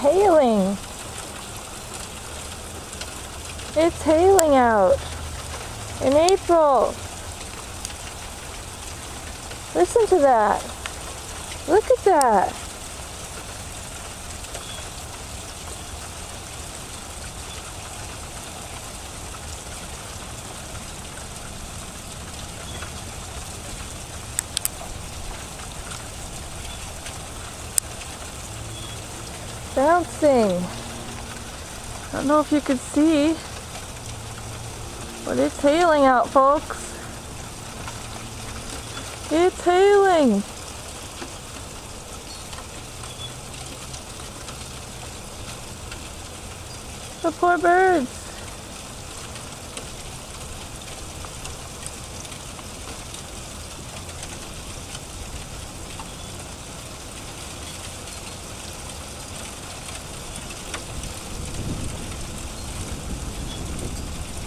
hailing. It's hailing out in April. Listen to that. Look at that. Bouncing. I don't know if you could see, but it's hailing out, folks. It's hailing. The poor birds.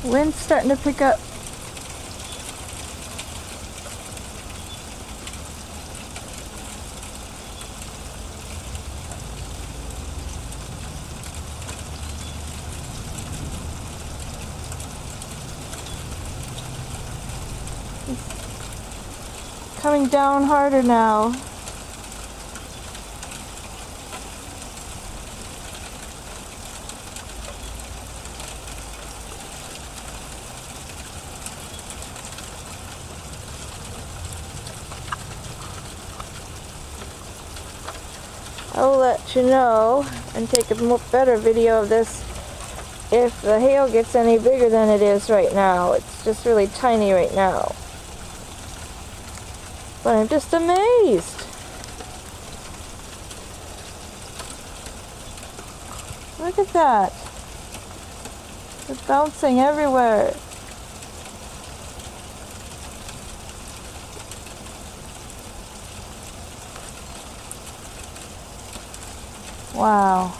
Wind's starting to pick up. It's coming down harder now. I'll let you know and take a better video of this if the hail gets any bigger than it is right now. It's just really tiny right now. But I'm just amazed. Look at that. It's bouncing everywhere. Wow.